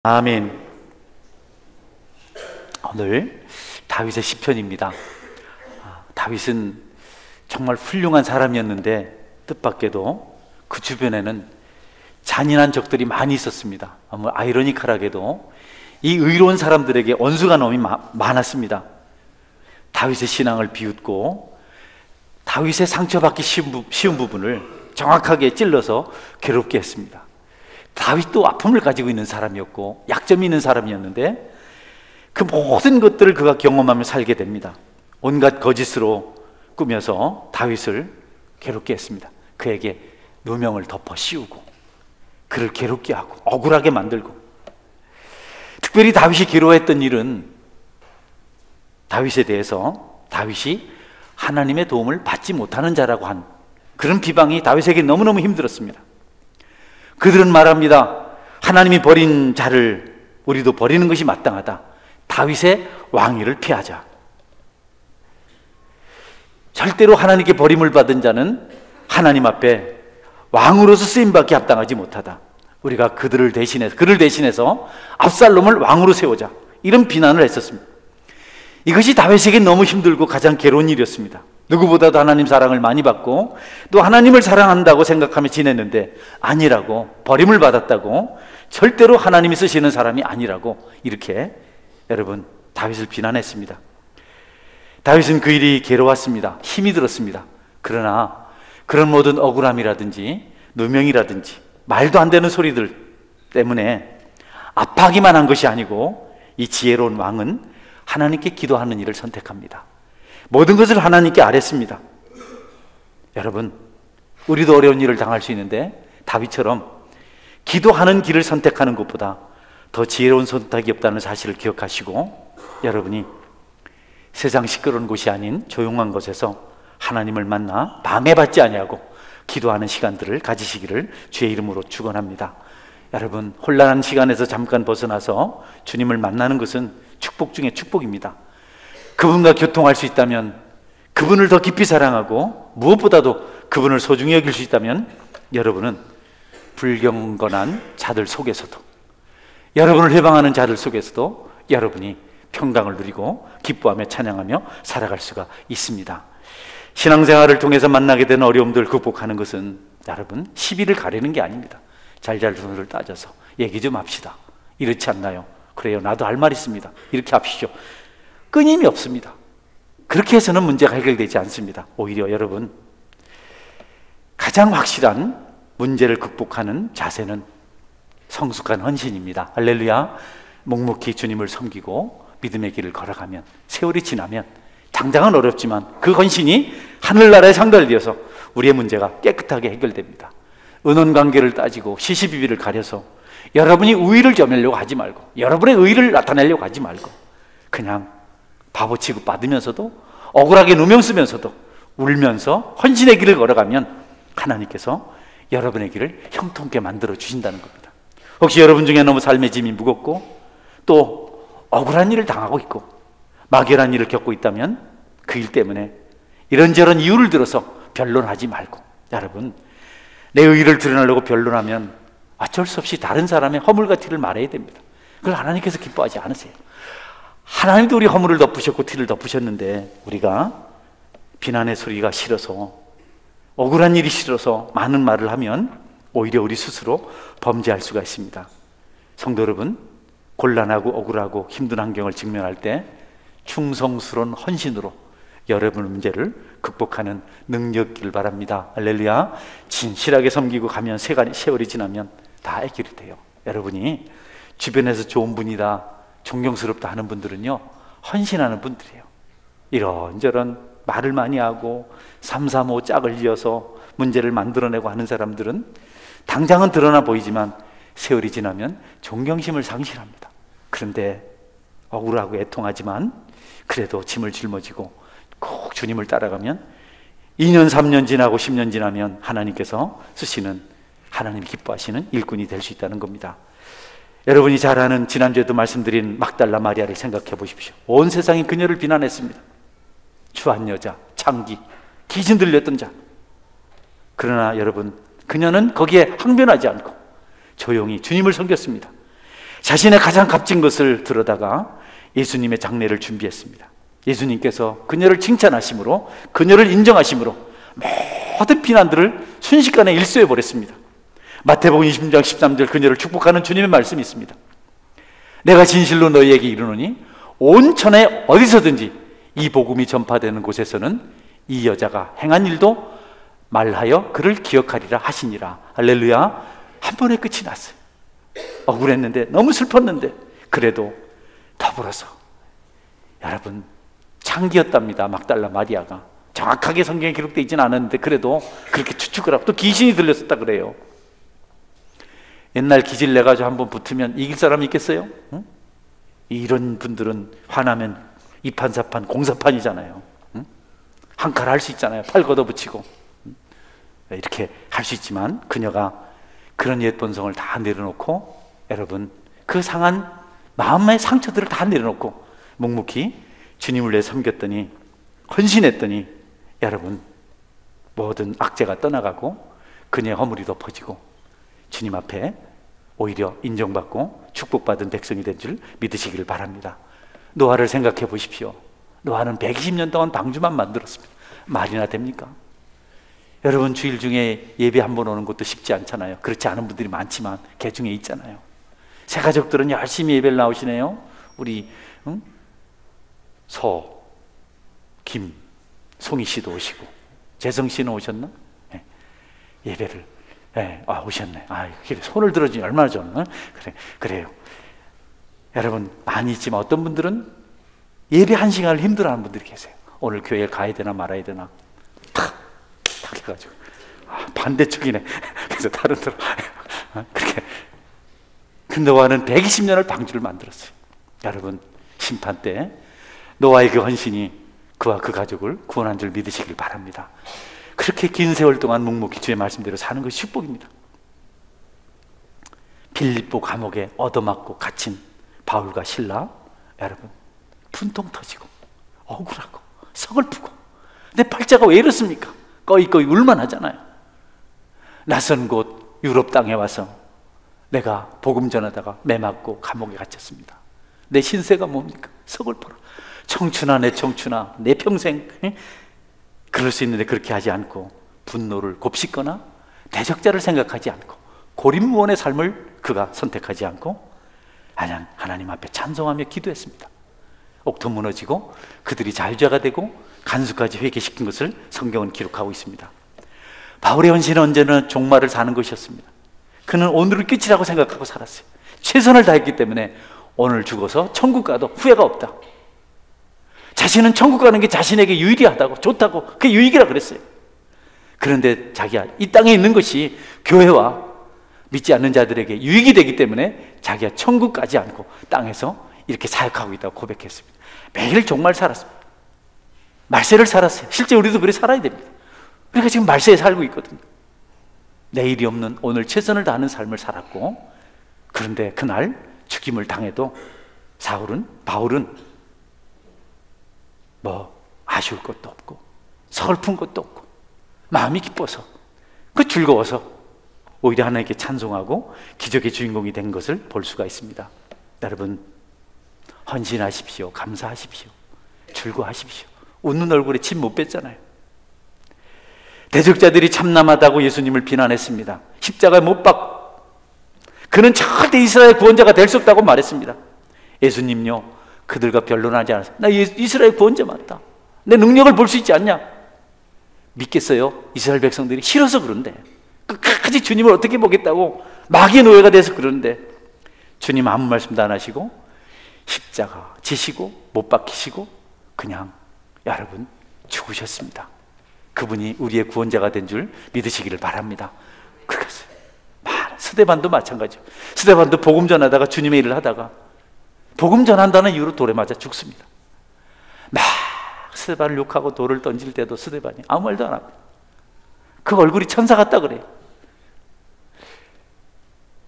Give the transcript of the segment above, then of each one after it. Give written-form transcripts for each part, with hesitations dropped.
아멘. 오늘 다윗의 시편입니다. 다윗은 정말 훌륭한 사람이었는데 뜻밖에도 그 주변에는 잔인한 적들이 많이 있었습니다. 아이러니컬하게도 이 의로운 사람들에게 원수가 너무 많았습니다. 다윗의 신앙을 비웃고 다윗의 상처받기 쉬운 부분을 정확하게 찔러서 괴롭게 했습니다. 다윗도 아픔을 가지고 있는 사람이었고 약점이 있는 사람이었는데 그 모든 것들을 그가 경험하며 살게 됩니다. 온갖 거짓으로 꾸며서 다윗을 괴롭게 했습니다. 그에게 누명을 덮어 씌우고 그를 괴롭게 하고 억울하게 만들고, 특별히 다윗이 괴로워했던 일은 다윗에 대해서 다윗이 하나님의 도움을 받지 못하는 자라고 한 그런 비방이 다윗에게 너무너무 힘들었습니다. 그들은 말합니다. 하나님이 버린 자를 우리도 버리는 것이 마땅하다. 다윗의 왕위를 피하자. 절대로 하나님께 버림을 받은 자는 하나님 앞에 왕으로서 쓰임받기 합당하지 못하다. 우리가 그를 대신해서 압살롬을 왕으로 세우자. 이런 비난을 했었습니다. 이것이 다윗에게 너무 힘들고 가장 괴로운 일이었습니다. 누구보다도 하나님 사랑을 많이 받고 또 하나님을 사랑한다고 생각하며 지냈는데 아니라고, 버림을 받았다고, 절대로 하나님이 쓰시는 사람이 아니라고 이렇게 여러분 다윗을 비난했습니다. 다윗은 그 일이 괴로웠습니다. 힘이 들었습니다. 그러나 그런 모든 억울함이라든지 누명이라든지 말도 안 되는 소리들 때문에 아파하기만 한 것이 아니고 이 지혜로운 왕은 하나님께 기도하는 일을 선택합니다. 모든 것을 하나님께 아뢰습니다. 여러분, 우리도 어려운 일을 당할 수 있는데 다윗처럼 기도하는 길을 선택하는 것보다 더 지혜로운 선택이 없다는 사실을 기억하시고, 여러분이 세상 시끄러운 곳이 아닌 조용한 곳에서 하나님을 만나 방해받지 아니하고 기도하는 시간들을 가지시기를 주의 이름으로 축원합니다. 여러분, 혼란한 시간에서 잠깐 벗어나서 주님을 만나는 것은 축복 중에 축복입니다. 그분과 교통할 수 있다면, 그분을 더 깊이 사랑하고 무엇보다도 그분을 소중히 여길 수 있다면, 여러분은 불경건한 자들 속에서도, 여러분을 해방하는 자들 속에서도 여러분이 평강을 누리고 기뻐하며 찬양하며 살아갈 수가 있습니다. 신앙생활을 통해서 만나게 되는 어려움들을 극복하는 것은 여러분 시비를 가리는 게 아닙니다. 잘잘손을 따져서 얘기 좀 합시다. 이렇지 않나요? 그래요, 나도 할 말 있습니다. 이렇게 합시죠. 끊임이 없습니다. 그렇게 해서는 문제가 해결되지 않습니다. 오히려 여러분, 가장 확실한 문제를 극복하는 자세는 성숙한 헌신입니다. 할렐루야. 묵묵히 주님을 섬기고 믿음의 길을 걸어가면, 세월이 지나면, 당장은 어렵지만 그 헌신이 하늘나라의 상달이 되어서 우리의 문제가 깨끗하게 해결됩니다. 은원관계를 따지고 시시비비를 가려서 여러분이 우위를 점하려고 하지 말고, 여러분의 의의를 나타내려고 하지 말고, 그냥 바보 취급 받으면서도 억울하게 누명 쓰면서도 울면서 헌신의 길을 걸어가면 하나님께서 여러분의 길을 형통케 만들어 주신다는 겁니다. 혹시 여러분 중에 너무 삶의 짐이 무겁고 또 억울한 일을 당하고 있고 막연한 일을 겪고 있다면 그 일 때문에 이런저런 이유를 들어서 변론하지 말고, 여러분, 내 의의를 드러내려고 변론하면 어쩔 수 없이 다른 사람의 허물과 티를 말해야 됩니다. 그걸 하나님께서 기뻐하지 않으세요. 하나님도 우리 허물을 덮으셨고 티를 덮으셨는데 우리가 비난의 소리가 싫어서, 억울한 일이 싫어서 많은 말을 하면 오히려 우리 스스로 범죄할 수가 있습니다. 성도 여러분, 곤란하고 억울하고 힘든 환경을 직면할 때 충성스러운 헌신으로 여러분의 문제를 극복하는 능력 있기를 바랍니다. 할렐루야. 진실하게 섬기고 가면 세월이 지나면 다 해결이 돼요. 여러분이 주변에서 좋은 분이다, 존경스럽다 하는 분들은요, 헌신하는 분들이에요. 이런저런 말을 많이 하고 335 짝을 지어서 문제를 만들어내고 하는 사람들은 당장은 드러나 보이지만 세월이 지나면 존경심을 상실합니다. 그런데 억울하고 애통하지만 그래도 짐을 짊어지고 꼭 주님을 따라가면 2년 3년 지나고 10년 지나면 하나님께서 쓰시는, 하나님 기뻐하시는 일꾼이 될 수 있다는 겁니다. 여러분이 잘 아는, 지난주에도 말씀드린 막달라 마리아를 생각해 보십시오. 온 세상이 그녀를 비난했습니다. 추한 여자, 창기, 기진 들렸던 자. 그러나 여러분, 그녀는 거기에 항변하지 않고 조용히 주님을 섬겼습니다. 자신의 가장 값진 것을 들어다가 예수님의 장례를 준비했습니다. 예수님께서 그녀를 칭찬하심으로, 그녀를 인정하심으로 모든 비난들을 순식간에 일소해 버렸습니다. 마태복음 20장 13절 그녀를 축복하는 주님의 말씀이 있습니다. 내가 진실로 너희에게 이르노니 온 천하에 어디서든지 이 복음이 전파되는 곳에서는 이 여자가 행한 일도 말하여 그를 기억하리라 하시니라. 할렐루야. 한 번에 끝이 났어요. 억울했는데, 너무 슬펐는데, 그래도 더불어서, 여러분, 창기였답니다. 막달라 마리아가. 정확하게 성경에 기록되어 있지는 않았는데 그래도 그렇게 추측을 하고, 또 귀신이 들렸었다 그래요. 옛날 기질 내가지고 한번 붙으면 이길 사람이 있겠어요? 응? 이런 분들은 화나면 이판사판 공사판이잖아요. 응? 한 칼 할 수 있잖아요. 팔 걷어붙이고. 이렇게 할 수 있지만 그녀가 그런 옛 본성을 다 내려놓고, 여러분, 그 상한 마음의 상처들을 다 내려놓고 묵묵히 주님을 위해 섬겼더니, 헌신했더니, 여러분, 모든 악재가 떠나가고 그녀의 허물이 덮어지고 주님 앞에 오히려 인정받고 축복받은 백성이 된 줄 믿으시기를 바랍니다. 노아를 생각해 보십시오. 노아는 120년 동안 방주만 만들었습니다. 말이나 됩니까? 여러분, 주일 중에 예배 한 번 오는 것도 쉽지 않잖아요. 그렇지 않은 분들이 많지만 개 중에 있잖아요. 새 가족들은 열심히 예배를 나오시네요. 우리 김, 송이 씨도 오시고, 재성 씨는 오셨나? 네. 예배를, 네. 오셨네. 손을 들어주니 얼마나 좋나? 그래요. 여러분, 많이 있지만 어떤 분들은 예배 한 시간을 힘들어하는 분들이 계세요. 오늘 교회에 가야 되나 말아야 되나 탁 해가지고, 반대쪽이네. 그래서 다른 데로 그렇게. 근데 노아는 120년을 방주를 만들었어요. 여러분, 심판 때 노아의 그 헌신이 그와 그 가족을 구원한 줄 믿으시길 바랍니다. 그렇게 긴 세월 동안 묵묵히 주의 말씀대로 사는 것이 축복입니다. 빌립보 감옥에 얻어맞고 갇힌 바울과 실라, 여러분, 분통 터지고 억울하고 서글프고, 내 팔자가 왜 이렇습니까? 꺼이꺼이 울만 하잖아요. 낯선 곳 유럽 땅에 와서 내가 복음 전하다가 매 맞고 감옥에 갇혔습니다. 내 신세가 뭡니까? 서글퍼라. 청춘아, 내 청춘아, 내 평생, 그럴 수 있는데 그렇게 하지 않고 분노를 곱씹거나 대적자를 생각하지 않고 고립무원의 삶을 그가 선택하지 않고 하나님 앞에 찬송하며 기도했습니다. 옥토 무너지고 그들이 자유자가 되고 간수까지 회개시킨 것을 성경은 기록하고 있습니다. 바울의 헌신은 언제나 종말을 사는 것이었습니다. 그는 오늘을 끝이라고 생각하고 살았어요. 최선을 다했기 때문에 오늘 죽어서 천국 가도 후회가 없다. 자신은 천국 가는 게 자신에게 유일하다고, 좋다고, 그게 유익이라 그랬어요. 그런데 자기가 이 땅에 있는 것이 교회와 믿지 않는 자들에게 유익이 되기 때문에 자기가 천국 가지 않고 땅에서 이렇게 사역하고 있다고 고백했습니다. 매일 정말 살았습니다. 말세를 살았어요. 실제 우리도 그래 살아야 됩니다. 우리가 지금 말세에 살고 있거든요. 내일이 없는 오늘 최선을 다하는 삶을 살았고, 그런데 그날 죽임을 당해도 바울은 아쉬울 것도 없고 서글픈 것도 없고 마음이 기뻐서, 즐거워서 오히려 하나님께 찬송하고 기적의 주인공이 된 것을 볼 수가 있습니다. 여러분, 헌신하십시오. 감사하십시오. 즐거워하십시오. 웃는 얼굴에 침 못 뺐잖아요. 대적자들이 참남하다고 예수님을 비난했습니다. 십자가에 못 박고 그는 절대 이스라엘 구원자가 될 수 없다고 말했습니다. 예수님요, 그들과 변론하지 않았어요. 나 이스라엘 구원자 맞다. 내 능력을 볼 수 있지 않냐? 믿겠어요? 이스라엘 백성들이 싫어서 그런데, 끝까지 주님을 어떻게 보겠다고 마귀의 노예가 돼서 그러는데, 주님 아무 말씀도 안 하시고 십자가 지시고 못 박히시고 그냥 여러분 죽으셨습니다. 그분이 우리의 구원자가 된 줄 믿으시기를 바랍니다. 그것을 스데반도 마찬가지죠. 스데반도 복음 전하다가 주님의 일을 하다가 복음 전한다는 이유로 돌에 맞아 죽습니다. 막 스데반을 욕하고 돌을 던질 때도 스데반이 아무 말도 안 합니다. 그 얼굴이 천사 같다 그래요.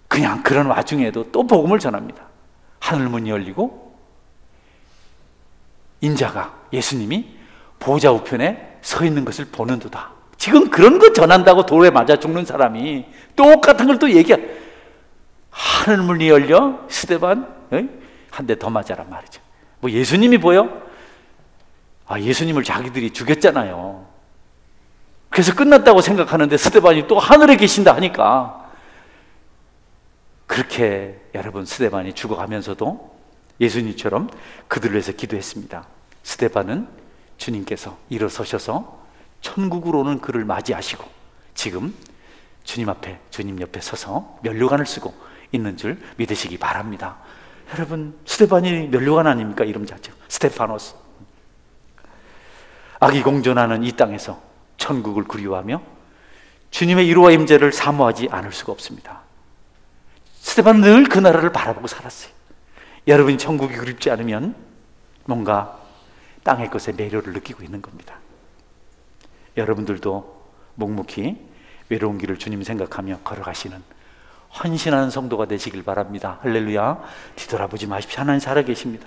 그냥 그런 와중에도 또 복음을 전합니다. 하늘문이 열리고 인자가, 예수님이 보좌 우편에 서 있는 것을 보는도다. 지금 그런 거 전한다고 돌에 맞아 죽는 사람이 똑같은 걸 또 하늘문이 열려 스데반 한 대 더 맞아란 말이죠. 뭐 예수님이 보여? 예수님을 자기들이 죽였잖아요. 그래서 끝났다고 생각하는데 스데반이 또 하늘에 계신다 하니까, 그렇게 여러분 스데반이 죽어가면서도 예수님처럼 그들을 위해서 기도했습니다. 스데반은 주님께서 일어서셔서 천국으로는 그를 맞이하시고 지금 주님 앞에, 주님 옆에 서서 면류관을 쓰고 있는 줄 믿으시기 바랍니다. 여러분, 스데반이 면류관 아닙니까? 이름 자체가 스테파노스. 악이 공존하는 이 땅에서 천국을 그리워하며 주님의 이루와 임재를 사모하지 않을 수가 없습니다. 스데반은 늘 그 나라를 바라보고 살았어요. 여러분이 천국이 그립지 않으면 뭔가 땅의 것에 매료를 느끼고 있는 겁니다. 여러분들도 묵묵히 외로운 길을 주님 생각하며 걸어가시는 헌신하는 성도가 되시길 바랍니다. 할렐루야. 뒤돌아보지 마십시오. 하나님 살아계십니다.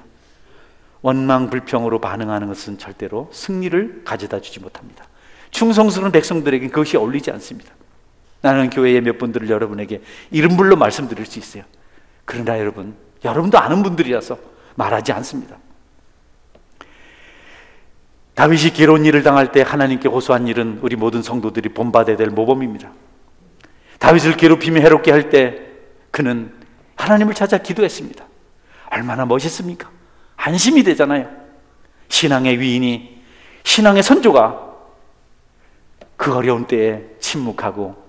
원망 불평으로 반응하는 것은 절대로 승리를 가져다 주지 못합니다. 충성스러운 백성들에게 그것이 어울리지 않습니다. 나는 교회의 몇 분들을 여러분에게 이름불로 말씀드릴 수 있어요. 그러나 여러분도 아는 분들이라서 말하지 않습니다. 다윗이 괴로운 일을 당할 때 하나님께 호소한 일은 우리 모든 성도들이 본받아야 될 모범입니다. 다윗을 괴롭히며 해롭게 할 때 그는 하나님을 찾아 기도했습니다. 얼마나 멋있습니까? 안심이 되잖아요. 신앙의 위인이, 신앙의 선조가 그 어려운 때에 침묵하고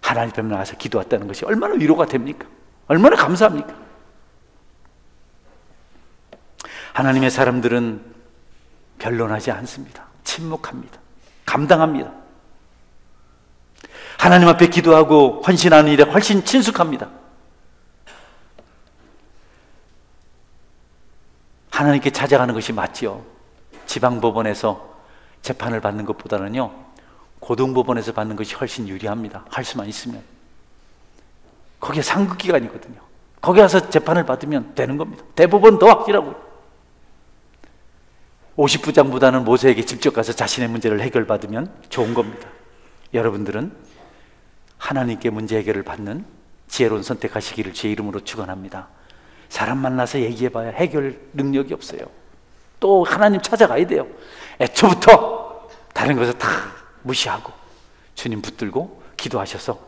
하나님 앞에 나와서 기도했다는 것이 얼마나 위로가 됩니까? 얼마나 감사합니까? 하나님의 사람들은 변론하지 않습니다. 침묵합니다. 감당합니다. 하나님 앞에 기도하고 헌신하는 일에 훨씬 친숙합니다. 하나님께 찾아가는 것이 맞지요. 지방법원에서 재판을 받는 것보다는요, 고등법원에서 받는 것이 훨씬 유리합니다. 할 수만 있으면. 거기에 상급기관이거든요. 거기 가서 재판을 받으면 되는 겁니다. 대법원 더 확실하고. 50부장보다는 모세에게 직접 가서 자신의 문제를 해결받으면 좋은 겁니다. 여러분들은 하나님께 문제 해결을 받는 지혜로운 선택하시기를 주의 이름으로 축원합니다. 사람 만나서 얘기해봐야 해결 능력이 없어요. 또 하나님 찾아가야 돼요. 애초부터 다른 것을 다 무시하고 주님 붙들고 기도하셔서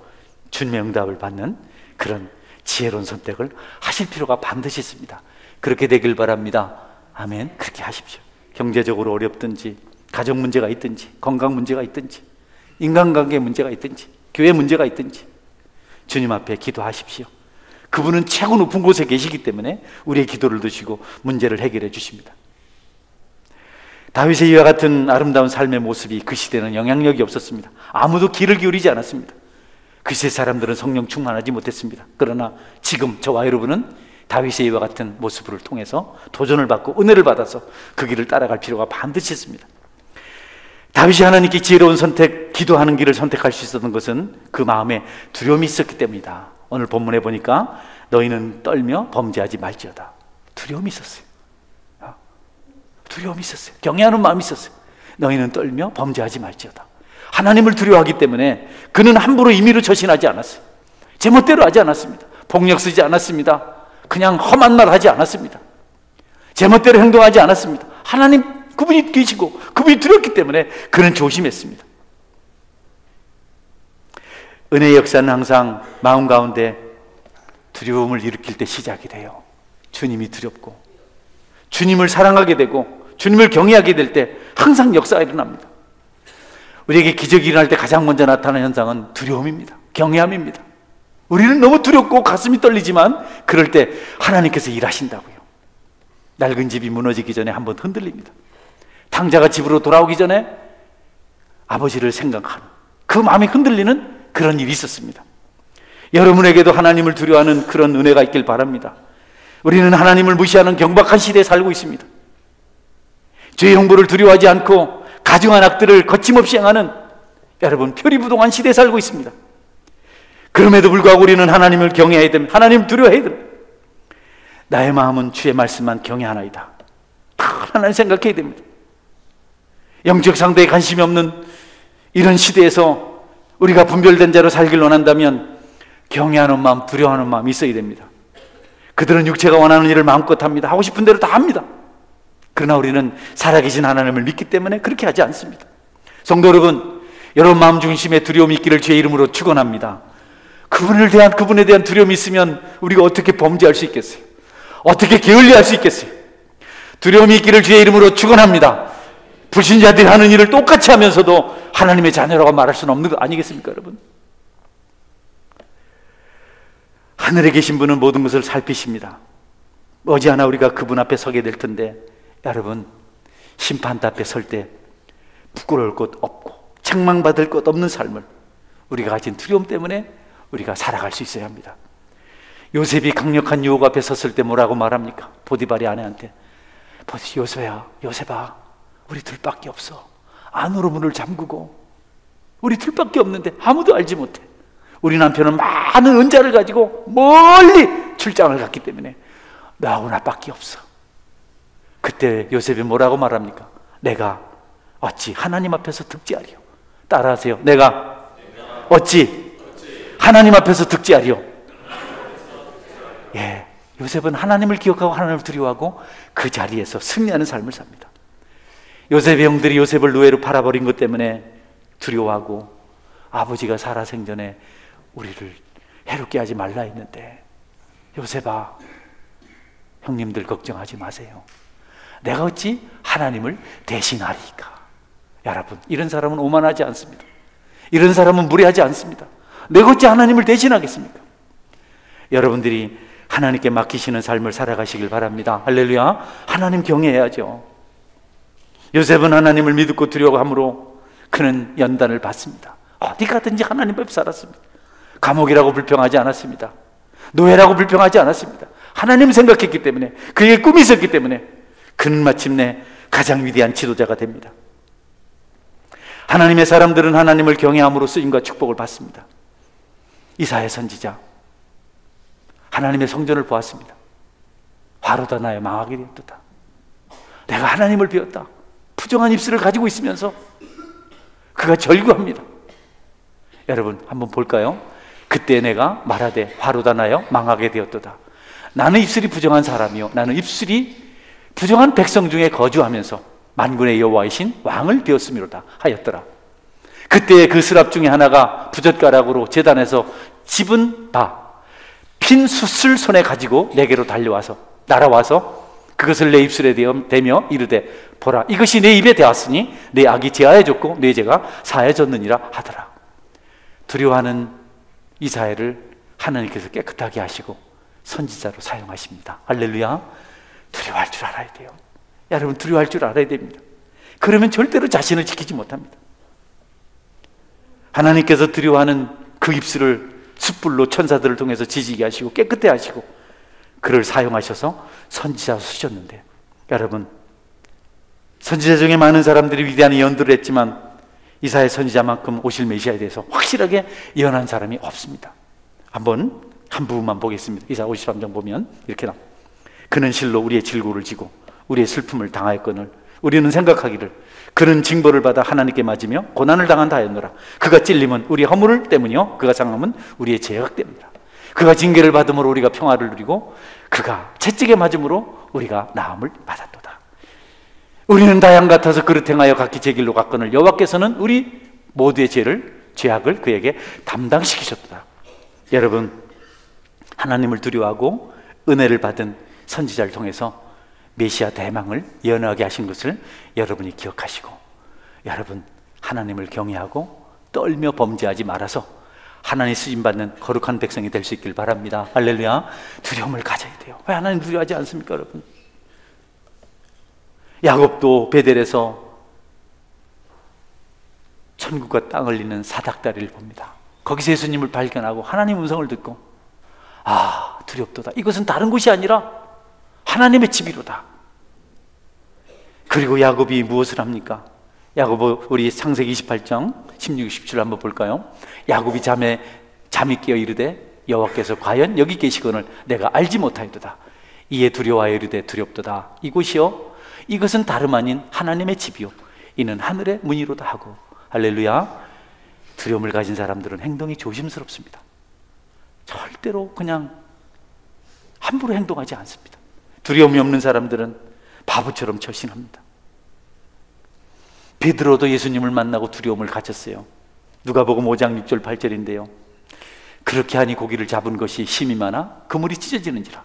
주님의 응답을 받는 그런 지혜로운 선택을 하실 필요가 반드시 있습니다. 그렇게 되길 바랍니다. 아멘. 그렇게 하십시오. 경제적으로 어렵든지, 가정 문제가 있든지, 건강 문제가 있든지, 인간관계 문제가 있든지, 교회 문제가 있든지 주님 앞에 기도하십시오. 그분은 최고 높은 곳에 계시기 때문에 우리의 기도를 드시고 문제를 해결해 주십니다. 다윗의 이와 같은 아름다운 삶의 모습이 그 시대는 영향력이 없었습니다. 아무도 귀를 기울이지 않았습니다. 그 시대 사람들은 성령 충만하지 못했습니다. 그러나 지금 저와 여러분은 다윗의 이와 같은 모습을 통해서 도전을 받고 은혜를 받아서 그 길을 따라갈 필요가 반드시 있습니다. 다윗이 하나님께 지혜로운 선택, 기도하는 길을 선택할 수 있었던 것은 그 마음에 두려움이 있었기 때문이다. 오늘 본문에 보니까 너희는 떨며 범죄하지 말지어다. 두려움이 있었어요. 두려움이 있었어요. 경외하는 마음이 있었어요. 너희는 떨며 범죄하지 말지어다. 하나님을 두려워하기 때문에 그는 함부로 임의로 처신하지 않았어요. 제멋대로 하지 않았습니다. 폭력 쓰지 않았습니다. 그냥 험한 말 하지 않았습니다. 제멋대로 행동하지 않았습니다. 하나님 그분이 계시고 그분이 두렵기 때문에 그는 조심했습니다. 은혜의 역사는 항상 마음 가운데 두려움을 일으킬 때 시작이 돼요. 주님이 두렵고 주님을 사랑하게 되고 주님을 경외하게 될 때 항상 역사가 일어납니다. 우리에게 기적이 일어날 때 가장 먼저 나타나는 현상은 두려움입니다. 경외함입니다. 우리는 너무 두렵고 가슴이 떨리지만 그럴 때 하나님께서 일하신다고요. 낡은 집이 무너지기 전에 한번 흔들립니다. 탕자가 집으로 돌아오기 전에 아버지를 생각하는 그 마음이 흔들리는 그런 일이 있었습니다. 여러분에게도 하나님을 두려워하는 그런 은혜가 있길 바랍니다. 우리는 하나님을 무시하는 경박한 시대에 살고 있습니다. 죄의 형벌을 두려워하지 않고 가증한 악들을 거침없이 행하는 여러분 표리부동한 시대에 살고 있습니다. 그럼에도 불구하고 우리는 하나님을 경외해야 됩니다. 하나님을 두려워해야 됩니다. 나의 마음은 주의 말씀만 경외하나이다. 하나님 생각해야 됩니다. 영적 상대에 관심이 없는 이런 시대에서 우리가 분별된 자로 살길 원한다면 경외하는 마음, 두려워하는 마음이 있어야 됩니다. 그들은 육체가 원하는 일을 마음껏 합니다. 하고 싶은 대로 다 합니다. 그러나 우리는 살아계신 하나님을 믿기 때문에 그렇게 하지 않습니다. 성도 여러분, 여러분 마음 중심에 두려움이 있기를 주의 이름으로 축원합니다. 그분에 대한 두려움이 있으면 우리가 어떻게 범죄할 수 있겠어요? 어떻게 게을리할 수 있겠어요? 두려움이 있기를 주의 이름으로 축원합니다. 불신자들이 하는 일을 똑같이 하면서도 하나님의 자녀라고 말할 수는 없는 거 아니겠습니까, 여러분? 하늘에 계신 분은 모든 것을 살피십니다. 머지않아 우리가 그분 앞에 서게 될 텐데, 여러분, 심판대 앞에 설 때 부끄러울 것 없고 책망받을 것 없는 삶을 우리가 가진 두려움 때문에 우리가 살아갈 수 있어야 합니다. 요셉이 강력한 유혹 앞에 섰을 때 뭐라고 말합니까? 보디발의 아내한테, 요셉아, 우리 둘밖에 없어. 안으로 문을 잠그고 우리 둘밖에 없는데 아무도 알지 못해. 우리 남편은 많은 은자를 가지고 멀리 출장을 갔기 때문에 나하고 나밖에 없어. 그때 요셉이 뭐라고 말합니까? 내가 어찌 하나님 앞에서 득지하리요? 따라하세요. 내가 어찌 하나님 앞에서 득지하리요? 예, 요셉은 하나님을 기억하고 하나님을 두려워하고 그 자리에서 승리하는 삶을 삽니다. 요셉의 형들이 요셉을 노예로 팔아버린 것 때문에 두려워하고, 아버지가 살아생전에 우리를 해롭게 하지 말라 했는데, 요셉아, 형님들 걱정하지 마세요. 내가 어찌 하나님을 대신하리까? 여러분, 이런 사람은 오만하지 않습니다. 이런 사람은 무례하지 않습니다. 내가 어찌 하나님을 대신하겠습니까? 여러분들이 하나님께 맡기시는 삶을 살아가시길 바랍니다. 할렐루야. 하나님 경외해야죠. 요셉은 하나님을 믿고 두려워함으로 그는 연단을 받습니다. 어디 가든지 하나님 앞에 살았습니다. 감옥이라고 불평하지 않았습니다. 노예라고 불평하지 않았습니다. 하나님을 생각했기 때문에, 그에게 꿈이 있었기 때문에 그는 마침내 가장 위대한 지도자가 됩니다. 하나님의 사람들은 하나님을 경외함으로 쓰임과 축복을 받습니다. 이사야 선지자, 하나님의 성전을 보았습니다. 화로다 나여 망하게 되었도다. 내가 하나님을 비웠다. 부정한 입술을 가지고 있으면서 그가 절규합니다. 여러분, 한번 볼까요? 그때 내가 말하되 화로다 나여 망하게 되었도다. 나는 입술이 부정한 사람이요, 나는 입술이 부정한 백성 중에 거주하면서 만군의 여호와이신 왕을 비웠음이로다 하였더라. 그때 그 스랍 중에 하나가 부젓가락으로 제단에서 집은 핀 숯을 손에 가지고 내게로 날아와서 그것을 내 입술에 대며 이르되, 보라, 이것이 내 입에 닿았으니 내 악이 제하여졌고 내 죄가 사하여졌느니라 하더라. 두려워하는 이사야를 하나님께서 깨끗하게 하시고 선지자로 사용하십니다. 할렐루야. 두려워할 줄 알아야 돼요. 여러분, 두려워할 줄 알아야 됩니다. 그러면 절대로 자신을 지키지 못합니다. 하나님께서 두려워하는 그 입술을 숯불로 천사들을 통해서 지지게 하시고 깨끗해 하시고 그를 사용하셔서 선지자로 쓰셨는데, 여러분, 선지자 중에 많은 사람들이 위대한 예언들을 했지만 이사야 선지자만큼 오실 메시아에 대해서 확실하게 예언한 사람이 없습니다. 한번 한 부분만 보겠습니다. 이사야 53장 보면 이렇게 나옵니다. 그는 실로 우리의 질고를 지고 우리의 슬픔을 당하였거늘 우리는 생각하기를 그는 징벌을 받아 하나님께 맞으며 고난을 당한다 하였노라. 그가 찔림은 우리의 허물을 때문이요 그가 상함은 우리의 죄악 때문이라. 그가 징계를 받음으로 우리가 평화를 누리고 그가 채찍에 맞음으로 우리가 나음을 받았도다. 우리는 다양 같아서 그릇 행하여 각기 제 길로 갔거늘 여호와께서는 우리 모두의 죄악을 그에게 담당시키셨도다. 여러분, 하나님을 두려워하고 은혜를 받은 선지자를 통해서 메시아 대망을 예언하게 하신 것을 여러분이 기억하시고, 여러분, 하나님을 경외하고 떨며 범죄하지 말아서 하나님 쓰임받는 거룩한 백성이 될 수 있길 바랍니다. 할렐루야. 두려움을 가져야 돼요. 왜 하나님 두려워하지 않습니까, 여러분? 야곱도 베델에서 천국과 땅을 잇는 사닥다리를 봅니다. 거기서 예수님을 발견하고 하나님 음성을 듣고, 아, 두렵도다. 이것은 다른 곳이 아니라 하나님의 집이로다. 그리고 야곱이 무엇을 합니까? 야곱, 우리 창세기 28장 16, 17 한번 볼까요? 야곱이 잠이 깨어 이르되 여호와께서 과연 여기 계시거늘 내가 알지 못하였도다. 이에 두려워하여 이르되 두렵도다. 이곳이요 이것은 다름 아닌 하나님의 집이요 이는 하늘의 문이로다 하고. 할렐루야. 두려움을 가진 사람들은 행동이 조심스럽습니다. 절대로 그냥 함부로 행동하지 않습니다. 두려움이 없는 사람들은 바보처럼 처신합니다. 베드로도 예수님을 만나고 두려움을 가졌어요. 누가복음 5장 6절 8절인데요. 그렇게 하니 고기를 잡은 것이 심이 많아 그물이 찢어지는지라.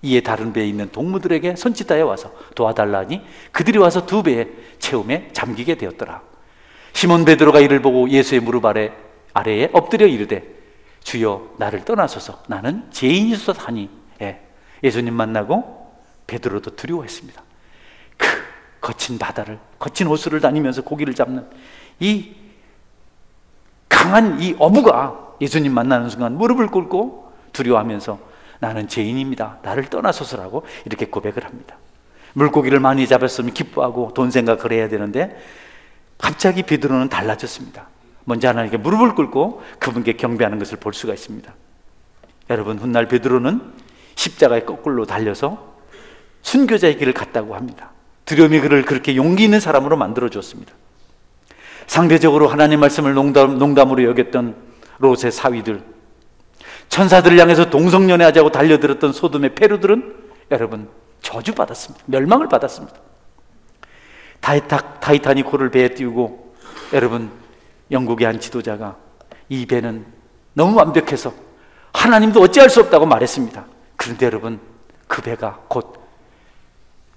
이에 다른 배에 있는 동무들에게 손짓하여 와서 도와달라니 그들이 와서 두 배에 채움에 잠기게 되었더라. 시몬 베드로가 이를 보고 예수의 무릎 아래에 엎드려 이르되 주여 나를 떠나소서 나는 죄인이소서 하니 예수님 만나고 베드로도 두려워했습니다. 그 거친 바다를, 거친 호수를 다니면서 고기를 잡는 이 강한 이 어부가 예수님 만나는 순간 무릎을 꿇고 두려워하면서 나는 죄인입니다, 나를 떠나소서라고 이렇게 고백을 합니다. 물고기를 많이 잡았으면 기뻐하고 돈 생각을 해야 되는데 갑자기 베드로는 달라졌습니다. 먼저 하나님께 무릎을 꿇고 그분께 경배하는 것을 볼 수가 있습니다. 여러분, 훗날 베드로는 십자가에 거꾸로 달려서 순교자의 길을 갔다고 합니다. 두려움이 그를 그렇게 용기 있는 사람으로 만들어주었습니다. 상대적으로 하나님 말씀을 농담으로 여겼던 롯의 사위들, 천사들을 향해서 동성연애하자고 달려들었던 소돔의 페루들은 여러분 저주받았습니다. 멸망을 받았습니다. 타이타닉호를 배에 띄우고 여러분 영국의 한 지도자가 이 배는 너무 완벽해서 하나님도 어찌할 수 없다고 말했습니다. 그런데 여러분 그 배가 곧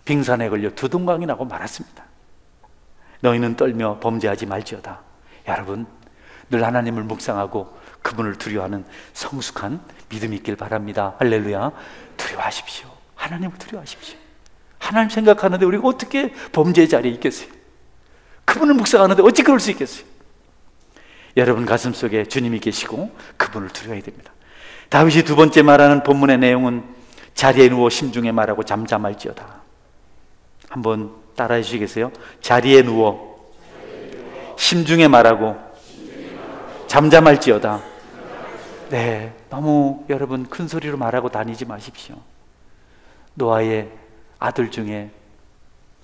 빙산에 걸려 두동강이 나고 말았습니다. 너희는 떨며 범죄하지 말지어다. 여러분 늘 하나님을 묵상하고 그분을 두려워하는 성숙한 믿음이 있길 바랍니다. 할렐루야. 두려워하십시오. 하나님을 두려워하십시오. 하나님 생각하는데 우리가 어떻게 범죄의 자리에 있겠어요? 그분을 묵상하는데 어찌 그럴 수 있겠어요? 여러분 가슴 속에 주님이 계시고 그분을 두려워해야 됩니다. 다윗이 두 번째 말하는 본문의 내용은 자리에 누워 심중에 말하고 잠잠할지어다. 한번 따라해 주시겠어요? 자리에 누워 심중에 말하고 잠잠할지어다. 네, 너무 여러분 큰 소리로 말하고 다니지 마십시오. 노아의 아들 중에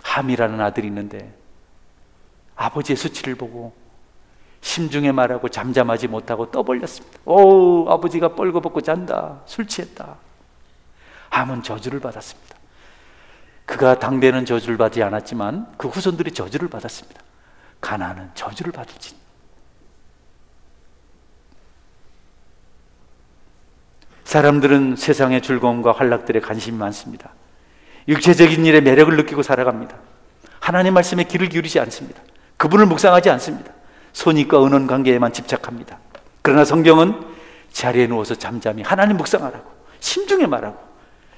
함이라는 아들이 있는데 아버지의 수치를 보고 심중에 말하고 잠잠하지 못하고 떠벌렸습니다. 오, 아버지가 뻘거벗고 잔다, 술 취했다. 함은 저주를 받았습니다. 그가 당대는 저주를 받지 않았지만 그 후손들이 저주를 받았습니다. 가나안은 저주를 받을지. 사람들은 세상의 즐거움과 환락들에 관심이 많습니다. 육체적인 일에 매력을 느끼고 살아갑니다. 하나님 말씀에 귀를 기울이지 않습니다. 그분을 묵상하지 않습니다. 손익과 은원 관계에만 집착합니다. 그러나 성경은 자리에 누워서 잠잠히 하나님 묵상하라고, 심중에 말하고,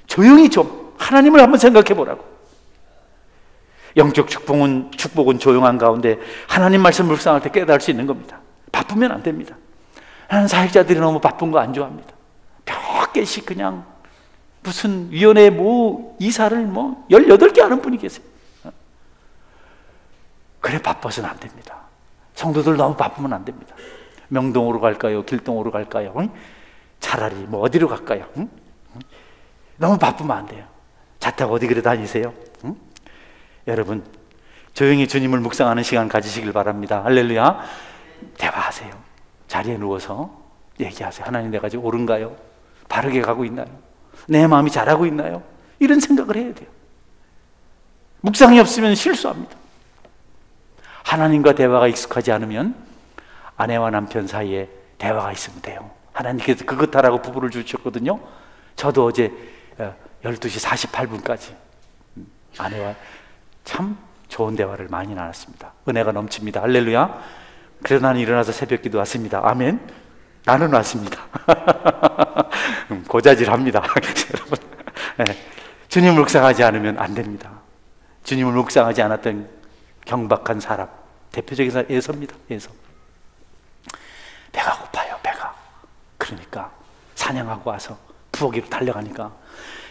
조용히 좀 하나님을 한번 생각해 보라고. 영적 축복은 조용한 가운데 하나님 말씀 묵상할 때 깨달을 수 있는 겁니다. 바쁘면 안 됩니다. 나는 사역자들이 너무 바쁜 거 안 좋아합니다. 몇 개씩 그냥 무슨 위원회 이사를 18개 하는 분이 계세요. 그래 바빠서는 안 됩니다. 성도들 너무 바쁘면 안 됩니다. 명동으로 갈까요? 길동으로 갈까요? 차라리 어디로 갈까요? 너무 바쁘면 안 돼요. 차 타고 어디 그래 다니세요? 여러분 조용히 주님을 묵상하는 시간 가지시길 바랍니다. 할렐루야. 대화하세요. 자리에 누워서 얘기하세요. 하나님 내가 지금 옳은가요? 바르게 가고 있나요? 내 마음이 잘하고 있나요? 이런 생각을 해야 돼요. 묵상이 없으면 실수합니다. 하나님과 대화가 익숙하지 않으면 아내와 남편 사이에 대화가 있으면 돼요. 하나님께서 그것 하라고 부부를 주셨거든요. 저도 어제 12시 48분까지 아내와 참 좋은 대화를 많이 나눴습니다. 은혜가 넘칩니다. 할렐루야. 그래서 나는 일어나서 새벽 기도 왔습니다. 아멘. 나는 왔습니다. 고자질합니다. 여러분, 주님을 묵상하지 않으면 안 됩니다. 주님을 묵상하지 않았던 경박한 사람, 대표적인 사람 에서입니다. 에서. 배가 고파요. 배가. 그러니까 사냥하고 와서 부엌으로 달려가니까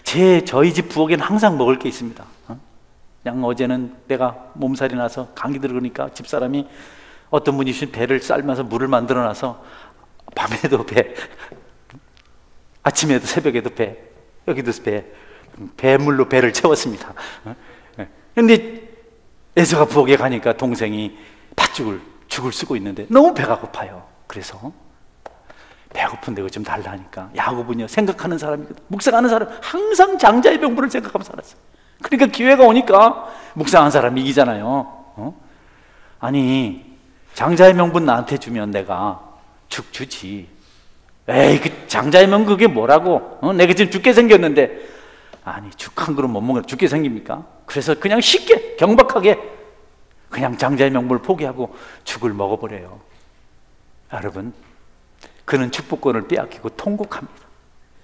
저희 집 부엌에는 항상 먹을 게 있습니다. 그냥 어제는 배가 몸살이 나서 감기 들으니까 집사람이 어떤 분이 주신 배를 삶아서 물을 만들어놔서 밤에도 배, 아침에도 새벽에도 배, 여기도 배, 배물로 배를 채웠습니다. 그런데 에서가 부엌에 가니까 동생이 팥죽을 죽을 쓰고 있는데 너무 배가 고파요. 그래서 배고픈데 이거 좀 달라니까. 야곱은요, 생각하는 사람이거든. 묵상하는 사람, 항상 장자의 명분을 생각하며 살았어요. 그러니까 기회가 오니까 묵상한 사람이 이기잖아요. 아니, 장자의 명분 나한테 주면 내가 죽 주지. 에이, 그 장자의 명분 그게 뭐라고? 내가 지금 죽게 생겼는데. 아니, 죽 한 그릇 못 먹으면 죽게 생깁니까? 그래서 그냥 쉽게, 경박하게 그냥 장자의 명분을 포기하고 죽을 먹어버려요. 여러분, 그는 축복권을 빼앗기고 통곡합니다.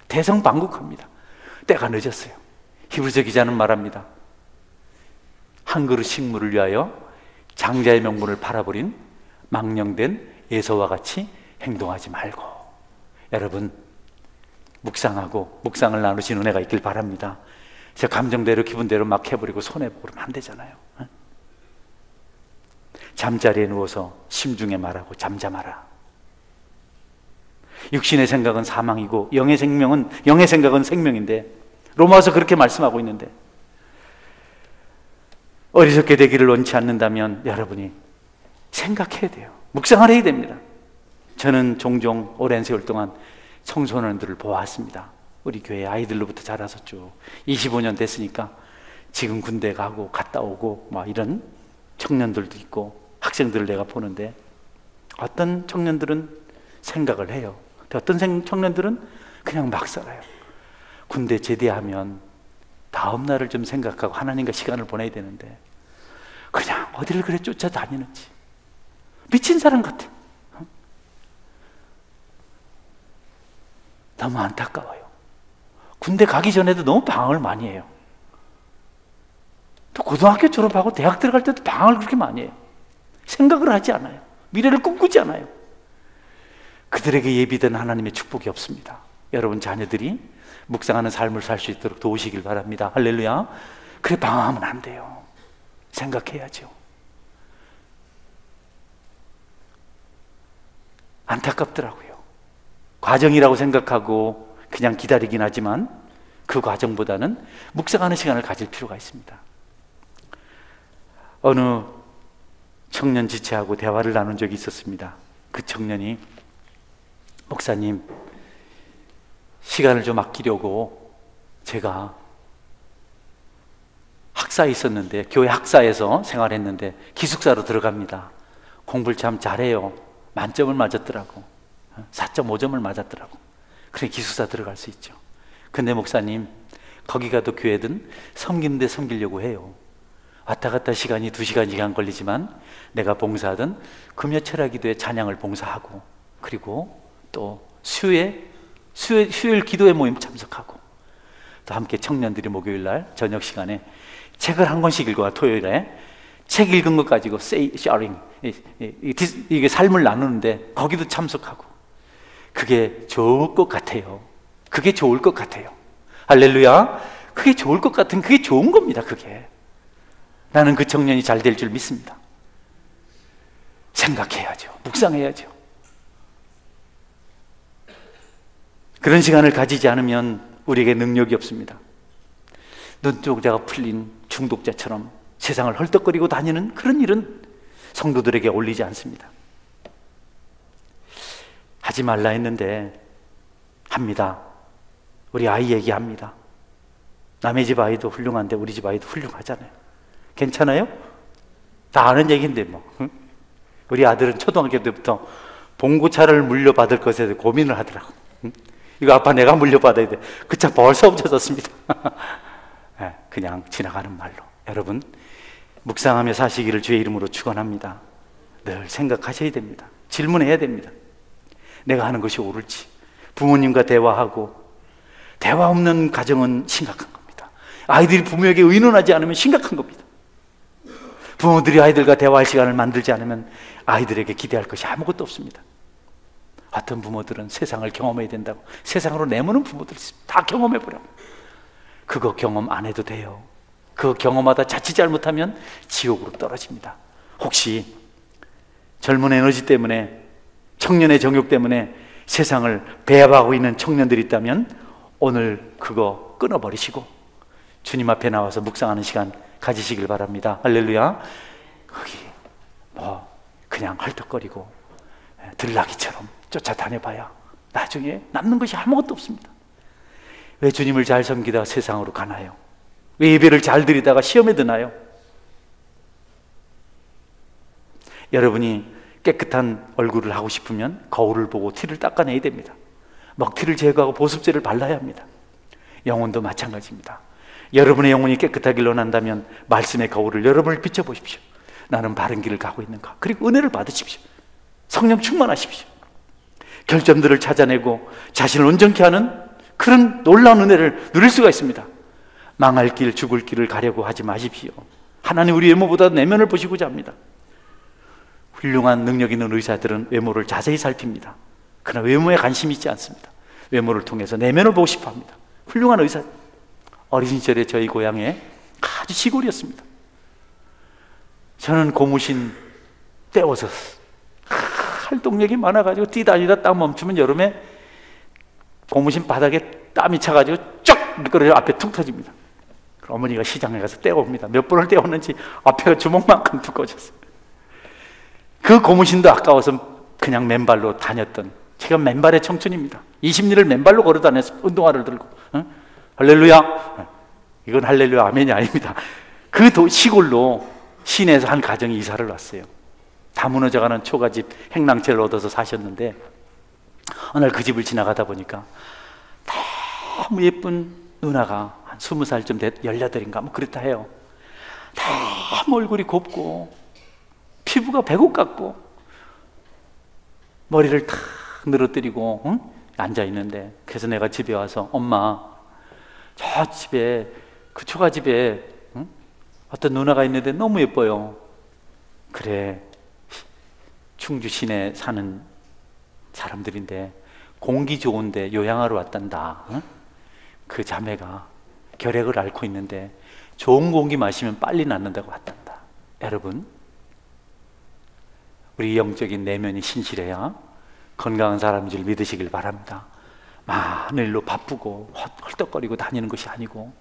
대성방국합니다. 때가 늦었어요. 히브리서 기자는 말합니다. 한 그릇 식물을 위하여 장자의 명분을 팔아버린 망령된 에서와 같이 행동하지 말고. 여러분, 묵상하고 묵상을 나누신 은혜가 있길 바랍니다. 제 감정대로 기분대로 막 해버리고 손해보고 그러면 안 되잖아요. 잠자리에 누워서 심중에 말하고 잠잠하라. 육신의 생각은 사망이고 영의 생각은 생명인데, 로마서 그렇게 말씀하고 있는데, 어리석게 되기를 원치 않는다면 여러분이 생각해야 돼요. 묵상을 해야 됩니다. 저는 종종 오랜 세월 동안 청소년들을 보았습니다. 우리 교회 아이들로부터 자라서 쭉 25년 됐으니까 지금 군대 가고 갔다 오고 막 이런 청년들도 있고 학생들을 내가 보는데, 어떤 청년들은 생각을 해요. 어떤 청년들은 그냥 막 살아요. 군대 제대하면 다음 날을 좀 생각하고 하나님과 시간을 보내야 되는데 그냥 어디를 그래 쫓아다니는지 미친 사람 같아. 너무 안타까워요. 군대 가기 전에도 너무 방황을 많이 해요. 또 고등학교 졸업하고 대학 들어갈 때도 방황을 그렇게 많이 해요. 생각을 하지 않아요. 미래를 꿈꾸지 않아요. 그들에게 예비된 하나님의 축복이 없습니다. 여러분 자녀들이 묵상하는 삶을 살 수 있도록 도우시길 바랍니다. 할렐루야. 그래, 방황하면 안 돼요. 생각해야죠. 안타깝더라고요. 과정이라고 생각하고 그냥 기다리긴 하지만 그 과정보다는 묵상하는 시간을 가질 필요가 있습니다. 어느 청년 지체하고 대화를 나눈 적이 있었습니다. 그 청년이, 목사님, 시간을 좀 아끼려고 제가 학사에 있었는데, 교회 학사에서 생활했는데 기숙사로 들어갑니다. 공부를 참 잘해요. 만점을 맞았더라고. 4.5점을 맞았더라고. 그래, 기숙사 들어갈 수 있죠. 근데 목사님, 거기 가도 교회든 섬기는데 섬기려고 해요. 왔다 갔다 시간이 2시간 걸리지만 내가 봉사하던 금요 철야기도에 찬양을 봉사하고, 그리고 또 수요일 기도회 모임 참석하고, 또 함께 청년들이 목요일날 저녁 시간에 책을 한 권씩 읽어요. 토요일에 책 읽은 것 가지고 sharing, 이게 삶을 나누는데 거기도 참석하고. 그게 좋을 것 같아요. 그게 좋을 것 같아요. 할렐루야. 그게 좋을 것 같은, 그게 좋은 겁니다. 그게. 나는 그 청년이 잘 될 줄 믿습니다. 생각해야죠. 묵상해야죠. 그런 시간을 가지지 않으면 우리에게 능력이 없습니다. 눈동자가 풀린 중독자처럼 세상을 헐떡거리고 다니는 그런 일은 성도들에게 어울리지 않습니다. 하지 말라 했는데 합니다. 우리 아이 얘기합니다. 남의 집 아이도 훌륭한데 우리 집 아이도 훌륭하잖아요. 괜찮아요? 다 아는 얘기인데 뭐. 우리 아들은 초등학교 때부터 봉고차를 물려받을 것에 대해 고민을 하더라고. 이거 아빠 내가 물려받아야 돼. 그 차 벌써 없어졌습니다. 그냥 지나가는 말로. 여러분, 묵상하며 사시기를 주의 이름으로 축원합니다. 늘 생각하셔야 됩니다. 질문해야 됩니다. 내가 하는 것이 옳을지. 부모님과 대화하고, 대화 없는 가정은 심각한 겁니다. 아이들이 부모에게 의논하지 않으면 심각한 겁니다. 부모들이 아이들과 대화할 시간을 만들지 않으면 아이들에게 기대할 것이 아무것도 없습니다. 어떤 부모들은 세상을 경험해야 된다고 세상으로 내모는 부모들이 있습니다. 다 경험해보라고. 그거 경험 안 해도 돼요. 그거 경험하다 자칫 잘못하면 지옥으로 떨어집니다. 혹시 젊은 에너지 때문에, 청년의 정욕 때문에 세상을 배합하고 있는 청년들이 있다면 오늘 그거 끊어버리시고 주님 앞에 나와서 묵상하는 시간 가지시길 바랍니다. 할렐루야. 거기 그냥 헐떡거리고 들나귀처럼 쫓아다녀봐야 나중에 남는 것이 아무것도 없습니다. 왜 주님을 잘 섬기다가 세상으로 가나요? 왜 예배를 잘 드리다가 시험에 드나요? 여러분이 깨끗한 얼굴을 하고 싶으면 거울을 보고 티를 닦아내야 됩니다. 먹티를 제거하고 보습제를 발라야 합니다. 영혼도 마찬가지입니다. 여러분의 영혼이 깨끗하길 원한다면 말씀의 거울을 여러분을 비춰보십시오. 나는 바른 길을 가고 있는가? 그리고 은혜를 받으십시오. 성령 충만하십시오. 결점들을 찾아내고 자신을 온전케 하는 그런 놀라운 은혜를 누릴 수가 있습니다. 망할 길, 죽을 길을 가려고 하지 마십시오. 하나님 우리 외모보다 내면을 보시고자 합니다. 훌륭한 능력 있는 의사들은 외모를 자세히 살핍니다. 그러나 외모에 관심이 있지 않습니다. 외모를 통해서 내면을 보고 싶어 합니다. 훌륭한 의사. 어린 시절에 저희 고향에 아주 시골이었습니다. 저는 고무신 떼어서 활동력이 많아가지고 뛰다니다 딱 멈추면 여름에 고무신 바닥에 땀이 차가지고 쫙 미끄러져 앞에 툭 터집니다. 어머니가 시장에 가서 떼어옵니다. 몇 번을 떼었는지 앞에가 주먹만큼 두꺼워졌어요. 그 고무신도 아까워서 그냥 맨발로 다녔던, 제가 맨발의 청춘입니다. 20리를 맨발로 걸어 다녔어요. 운동화를 들고. 할렐루야. 이건 할렐루야 아멘이 아닙니다. 그 시골로 시내에서 한 가정이 이사를 왔어요. 다 무너져가는 초가집 행랑채를 얻어서 사셨는데 어느 날 그 집을 지나가다 보니까 너무 예쁜 누나가 한 20살쯤 됐, 18인가 뭐 그렇다 해요. 너무 얼굴이 곱고 피부가 배고 같고 머리를 탁 늘어뜨리고 앉아있는데, 그래서 내가 집에 와서 엄마, 저 집에 그 초가집에 어떤 누나가 있는데 너무 예뻐요. 그래, 충주 시내 사는 사람들인데 공기 좋은데 요양하러 왔단다. 그 자매가 결핵을 앓고 있는데 좋은 공기 마시면 빨리 낫는다고 왔단다. 여러분, 우리 영적인 내면이 신실해야 건강한 사람인 줄 믿으시길 바랍니다. 많은 일로 바쁘고 헐떡거리고 다니는 것이 아니고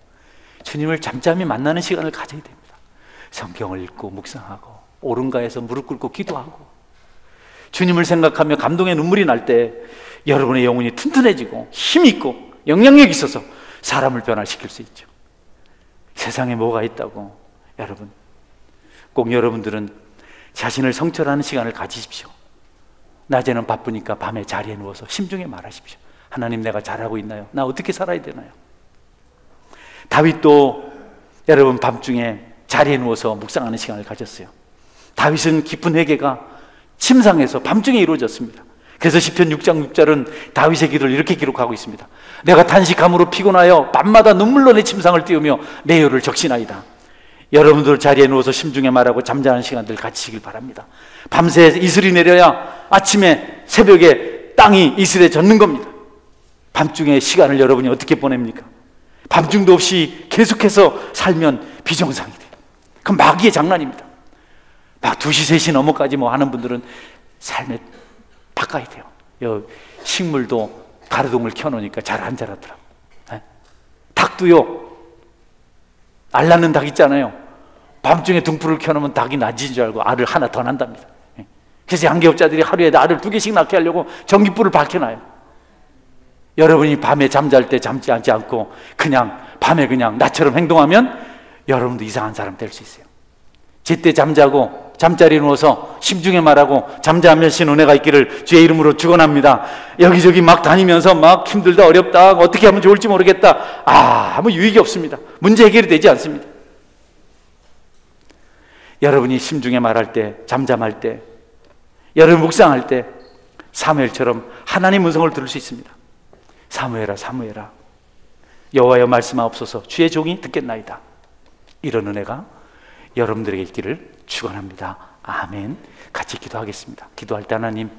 주님을 잠잠히 만나는 시간을 가져야 됩니다. 성경을 읽고 묵상하고 오른가에서 무릎 꿇고 기도하고 주님을 생각하며 감동의 눈물이 날 때 여러분의 영혼이 튼튼해지고 힘이 있고 영향력이 있어서 사람을 변화시킬 수 있죠. 세상에 뭐가 있다고. 여러분, 꼭 여러분들은 자신을 성찰하는 시간을 가지십시오. 낮에는 바쁘니까 밤에 자리에 누워서 심중에 말하십시오. 하나님, 내가 잘하고 있나요? 나 어떻게 살아야 되나요? 다윗도 여러분 밤중에 자리에 누워서 묵상하는 시간을 가졌어요. 다윗은 깊은 회개가 침상에서 밤중에 이루어졌습니다. 그래서 시편 6장 6절은 다윗의 기도를 이렇게 기록하고 있습니다. 내가 단식함으로 피곤하여 밤마다 눈물로 내 침상을 띄우며 내 혀를 적시나이다. 여러분들 자리에 누워서 심중에 말하고 잠자는 시간들 가지시길 바랍니다. 밤새 이슬이 내려야 아침에 새벽에 땅이 이슬에 젖는 겁니다. 밤중에 시간을 여러분이 어떻게 보냅니까? 밤중도 없이 계속해서 살면 비정상이 돼요. 그럼 마귀의 장난입니다. 막 2시, 3시 넘어까지 뭐 하는 분들은 삶에 바꿔야 돼요. 식물도 가로등을 켜놓으니까 잘 안 자라더라고요. 닭도요, 알 낳는 닭 있잖아요. 밤중에 등불을 켜놓으면 닭이 낮은 줄 알고 알을 하나 더 난답니다. 그래서 양계업자들이 하루에 알을 2개씩 낳게 하려고 전기불을 밝혀놔요. 여러분이 밤에 잠잘 때 잠지 않고 그냥 밤에 그냥 나처럼 행동하면 여러분도 이상한 사람 될 수 있어요. 제때 잠자고 잠자리에 누워서 심중에 말하고 잠자면신 은혜가 있기를 주의 이름으로 축원합니다. 여기저기 막 다니면서 막 힘들다 어렵다 어떻게 하면 좋을지 모르겠다, 아무 유익이 없습니다. 문제 해결이 되지 않습니다. 여러분이 심중에 말할 때, 잠잠할 때, 여러분 묵상할 때 사무엘처럼 하나님 음성을 들을 수 있습니다. 사무엘아 사무엘아 여호와여 말씀하옵소서 주의 종이 듣겠나이다. 이런 은혜가 여러분들에게 있기를 축원합니다. 아멘. 같이 기도하겠습니다. 기도할 때 하나님,